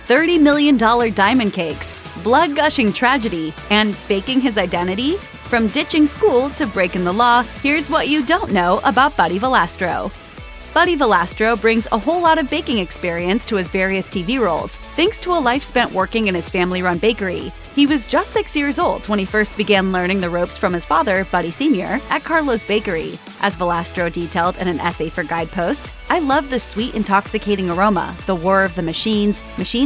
$30 million diamond cakes, blood-gushing tragedy, and faking his identity? From ditching school to breaking the law, here's what you don't know about Buddy Valastro. Buddy Valastro brings a whole lot of baking experience to his various TV roles, thanks to a life spent working in his family-run bakery. He was just 6 years old when he first began learning the ropes from his father, Buddy Sr., at Carlo's Bakery. As Valastro detailed in an essay for Guidepost, "I love the sweet, intoxicating aroma, the whir of the machines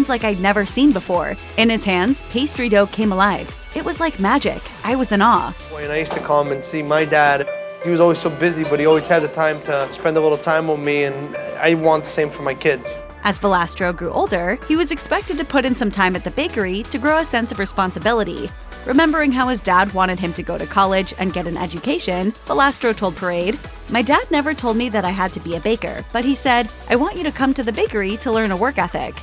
like I'd never seen before. In his hands, pastry dough came alive. It was like magic. I was in awe." When I used to come and see my dad, he was always so busy, but he always had the time to spend a little time with me, and I want the same for my kids. As Valastro grew older, he was expected to put in some time at the bakery to grow a sense of responsibility. Remembering how his dad wanted him to go to college and get an education, Valastro told Parade, "My dad never told me that I had to be a baker, but he said, 'I want you to come to the bakery to learn a work ethic.'"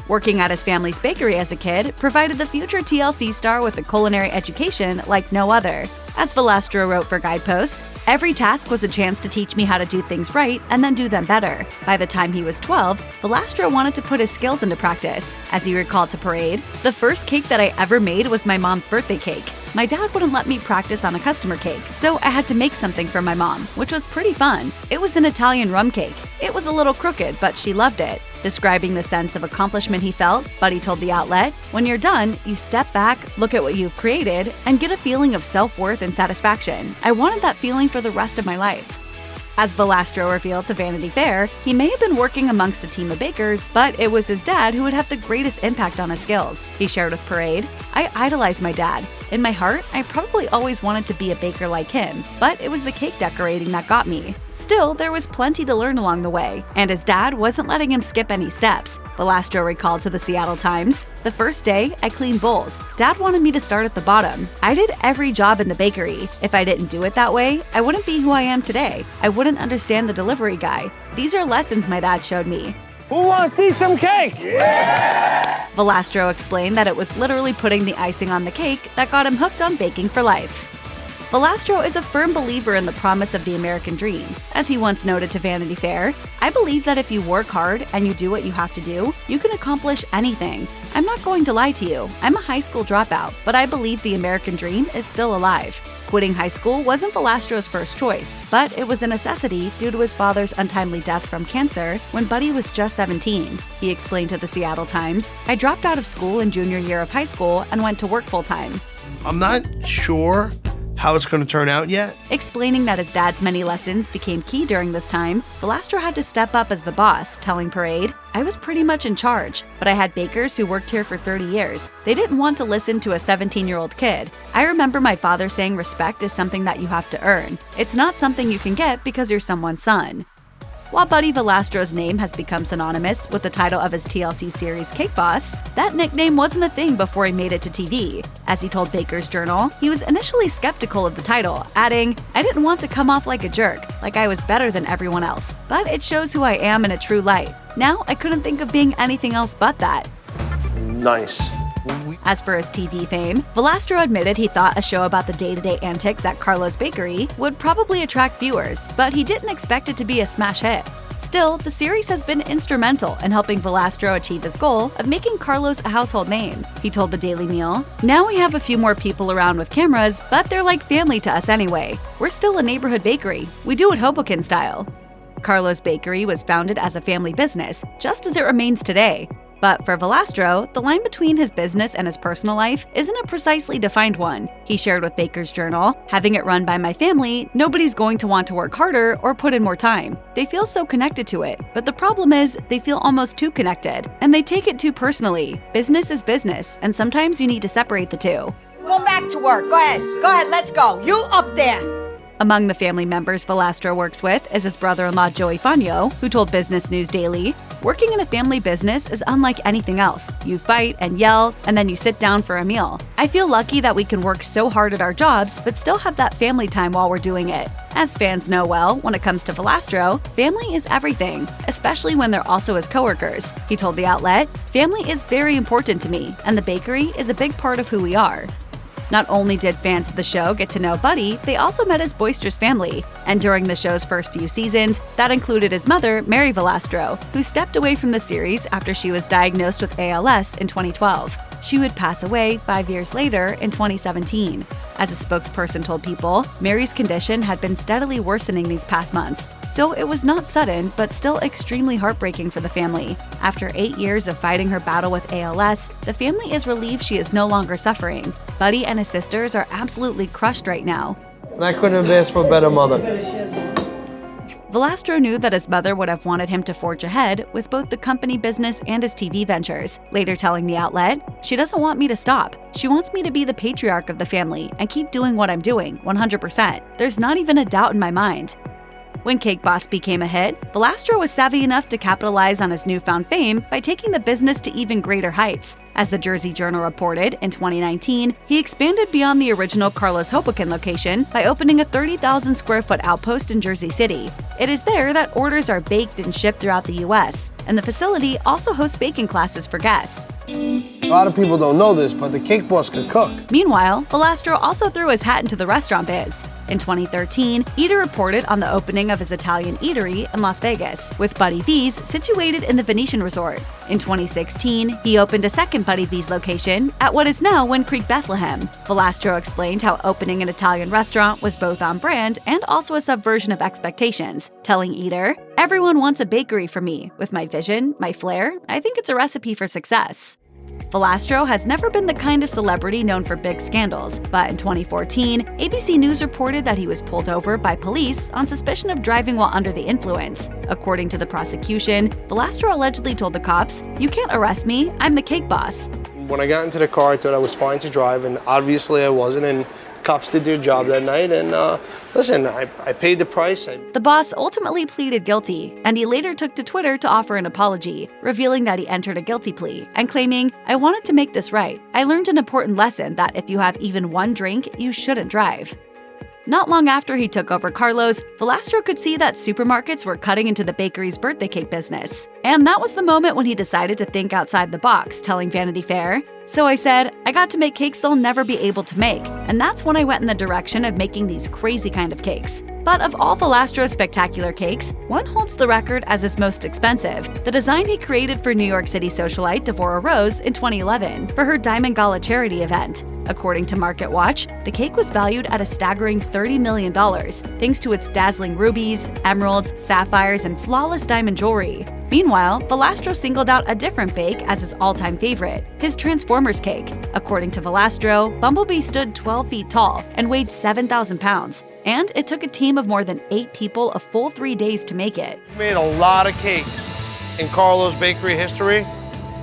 Working at his family's bakery as a kid provided the future TLC star with a culinary education like no other. As Valastro wrote for Guidepost, "Every task was a chance to teach me how to do things right and then do them better." By the time he was 12, Valastro wanted to put his skills into practice. As he recalled to Parade, "The first cake that I ever made was my mom's birthday cake. My dad wouldn't let me practice on a customer cake, so I had to make something for my mom, which was pretty fun. It was an Italian rum cake. It was a little crooked, but she loved it." Describing the sense of accomplishment he felt, Buddy told the outlet, "When you're done, you step back, look at what you've created, and get a feeling of self-worth and satisfaction. I wanted that feeling for the rest of my life." As Valastro revealed to Vanity Fair, he may have been working amongst a team of bakers, but it was his dad who would have the greatest impact on his skills. He shared with Parade, "I idolize my dad. In my heart, I probably always wanted to be a baker like him, but it was the cake decorating that got me." Still, there was plenty to learn along the way, and his dad wasn't letting him skip any steps. Valastro recalled to the Seattle Times, "The first day, I cleaned bowls. Dad wanted me to start at the bottom. I did every job in the bakery. If I didn't do it that way, I wouldn't be who I am today. I wouldn't understand the delivery guy. These are lessons my dad showed me." Who wants to eat some cake? Valastro explained that it was literally putting the icing on the cake that got him hooked on baking for life. Valastro is a firm believer in the promise of the American dream. As he once noted to Vanity Fair, "I believe that if you work hard and you do what you have to do, you can accomplish anything. I'm not going to lie to you. I'm a high school dropout, but I believe the American dream is still alive." Quitting high school wasn't Valastro's first choice, but it was a necessity due to his father's untimely death from cancer when Buddy was just 17. He explained to the Seattle Times, "I dropped out of school in junior year of high school and went to work full-time." I'm not sure how it's going to turn out yet. Explaining that his dad's many lessons became key during this time, Valastro had to step up as the boss, telling Parade, "I was pretty much in charge, but I had bakers who worked here for 30 years. They didn't want to listen to a 17-year-old kid. I remember my father saying respect is something that you have to earn. It's not something you can get because you're someone's son." While Buddy Valastro's name has become synonymous with the title of his TLC series Cake Boss, that nickname wasn't a thing before he made it to TV. As he told Baker's Journal, he was initially skeptical of the title, adding, "I didn't want to come off like a jerk, like I was better than everyone else, but it shows who I am in a true light. Now I couldn't think of being anything else but that." Nice. As for his TV fame, Valastro admitted he thought a show about the day-to-day antics at Carlo's Bakery would probably attract viewers, but he didn't expect it to be a smash hit. Still, the series has been instrumental in helping Valastro achieve his goal of making Carlo's a household name. He told the Daily Meal, "Now we have a few more people around with cameras, but they're like family to us anyway. We're still a neighborhood bakery. We do it Hoboken style." Carlo's Bakery was founded as a family business, just as it remains today. But for Valastro, the line between his business and his personal life isn't a precisely defined one. He shared with Baker's Journal, "Having it run by my family, nobody's going to want to work harder or put in more time. They feel so connected to it, but the problem is they feel almost too connected, and they take it too personally. Business is business, and sometimes you need to separate the two." Go back to work. Go ahead, let's go. You up there. Among the family members Valastro works with is his brother-in-law Joey Fagno, who told Business News Daily, "Working in a family business is unlike anything else. You fight and yell, and then you sit down for a meal. I feel lucky that we can work so hard at our jobs, but still have that family time while we're doing it." As fans know well, when it comes to Valastro, family is everything, especially when they're also his coworkers. He told the outlet, "Family is very important to me, and the bakery is a big part of who we are." Not only did fans of the show get to know Buddy, they also met his boisterous family. And during the show's first few seasons, that included his mother, Mary Valastro, who stepped away from the series after she was diagnosed with ALS in 2012. She would pass away 5 years later in 2017. As a spokesperson told People, Mary's condition had been steadily worsening these past months, so it was not sudden but still extremely heartbreaking for the family. After 8 years of fighting her battle with ALS, the family is relieved she is no longer suffering. Buddy and his sisters are absolutely crushed right now. And I couldn't have asked for a better mother. Valastro knew that his mother would have wanted him to forge ahead with both the company business and his TV ventures, later telling the outlet, "She doesn't want me to stop. She wants me to be the patriarch of the family and keep doing what I'm doing, 100%. There's not even a doubt in my mind." When Cake Boss became a hit, Valastro was savvy enough to capitalize on his newfound fame by taking the business to even greater heights. As the Jersey Journal reported, in 2019, he expanded beyond the original Carlos Hoboken location by opening a 30,000-square-foot outpost in Jersey City. It is there that orders are baked and shipped throughout the U.S., and the facility also hosts baking classes for guests. A lot of people don't know this, but the Cake Boss could cook. Meanwhile, Valastro also threw his hat into the restaurant biz. In 2013, Eater reported on the opening of his Italian eatery in Las Vegas, with Buddy V's situated in the Venetian Resort. In 2016, he opened a second Buddy V's location at what is now Wind Creek, Bethlehem. Valastro explained how opening an Italian restaurant was both on brand and also a subversion of expectations, telling Eater, "Everyone wants a bakery from me. With my vision, my flair, I think it's a recipe for success." Valastro has never been the kind of celebrity known for big scandals, but in 2014, ABC News reported that he was pulled over by police on suspicion of driving while under the influence. According to the prosecution, Valastro allegedly told the cops, "You can't arrest me, I'm the Cake Boss." When I got into the car, I thought I was fine to drive, and obviously I wasn't, and cops did their job that night, and listen, I paid the price. The boss ultimately pleaded guilty, and he later took to Twitter to offer an apology, revealing that he entered a guilty plea and claiming, "I wanted to make this right. I learned an important lesson that if you have even one drink, you shouldn't drive." Not long after he took over Carlos, Valastro could see that supermarkets were cutting into the bakery's birthday cake business. And that was the moment when he decided to think outside the box, telling Vanity Fair, "So I said, I got to make cakes they'll never be able to make, and that's when I went in the direction of making these crazy kind of cakes." But of all Valastro's spectacular cakes, one holds the record as his most expensive, the design he created for New York City socialite Devorah Rose in 2011 for her Diamond Gala charity event. According to MarketWatch, the cake was valued at a staggering $30 million, thanks to its dazzling rubies, emeralds, sapphires, and flawless diamond jewelry. Meanwhile, Valastro singled out a different bake as his all-time favorite, his Transformers cake. According to Valastro, Bumblebee stood 12 feet tall and weighed 7,000 pounds, and it took a team of more than 8 people a full 3 days to make it. We made a lot of cakes in Carlos Bakery history,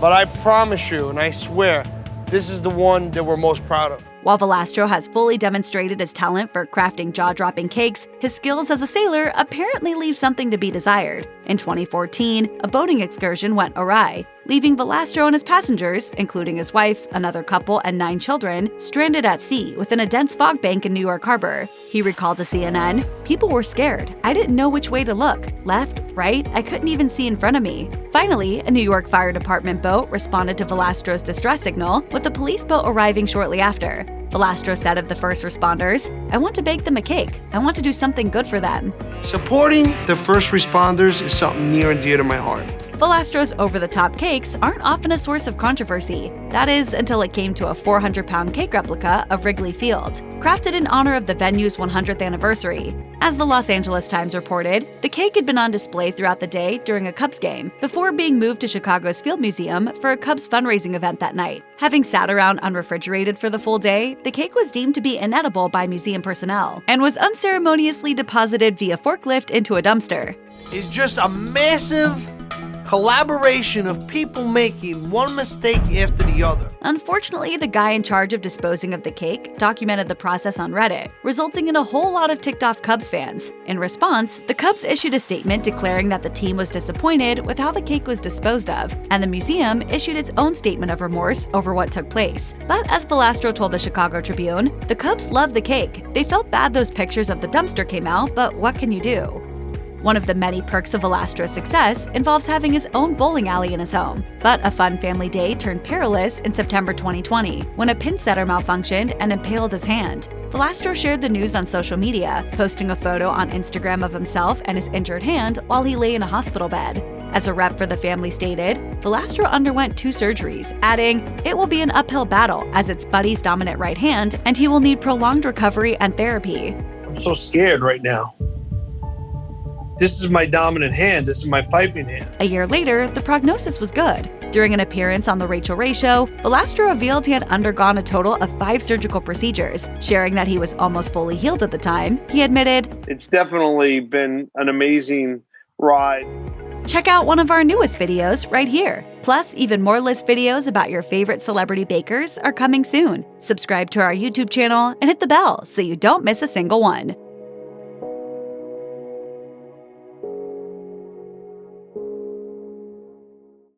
but I promise you, and I swear, this is the one that we're most proud of. While Valastro has fully demonstrated his talent for crafting jaw-dropping cakes, his skills as a sailor apparently leave something to be desired. In 2014, a boating excursion went awry, leaving Valastro and his passengers, including his wife, another couple, and 9 children, stranded at sea within a dense fog bank in New York Harbor. He recalled to CNN, "People were scared. I didn't know which way to look. Left, right, I couldn't even see in front of me." Finally, a New York Fire Department boat responded to Valastro's distress signal, with the police boat arriving shortly after. Valastro said of the first responders, "I want to bake them a cake. I want to do something good for them." Supporting the first responders is something near and dear to my heart. Valastro's over-the-top cakes aren't often a source of controversy. That is, until it came to a 400-pound cake replica of Wrigley Field, crafted in honor of the venue's 100th anniversary. As the Los Angeles Times reported, the cake had been on display throughout the day during a Cubs game, before being moved to Chicago's Field Museum for a Cubs fundraising event that night. Having sat around unrefrigerated for the full day, the cake was deemed to be inedible by museum personnel, and was unceremoniously deposited via forklift into a dumpster. It's just a massive collaboration of people making one mistake after the other. Unfortunately, the guy in charge of disposing of the cake documented the process on Reddit, resulting in a whole lot of ticked-off Cubs fans. In response, the Cubs issued a statement declaring that the team was disappointed with how the cake was disposed of, and the museum issued its own statement of remorse over what took place. But as Valastro told the Chicago Tribune, the Cubs loved the cake. They felt bad those pictures of the dumpster came out, but what can you do? One of the many perks of Velastro's success involves having his own bowling alley in his home. But a fun family day turned perilous in September 2020 when a pin setter malfunctioned and impaled his hand. Velastro shared the news on social media, posting a photo on Instagram of himself and his injured hand while he lay in a hospital bed. As a rep for the family stated, Velastro underwent 2 surgeries, adding, "It will be an uphill battle as it's Buddy's dominant right hand and he will need prolonged recovery and therapy." I'm so scared right now. This is my dominant hand. This is my piping hand. A year later, the prognosis was good. During an appearance on The Rachel Ray Show, Velastro revealed he had undergone a total of 5 surgical procedures. Sharing that he was almost fully healed at the time, he admitted, It's definitely been an amazing ride. check out one of our newest videos right here. Plus, even more list videos about your favorite celebrity bakers are coming soon. Subscribe to our YouTube channel and hit the bell so you don't miss a single one.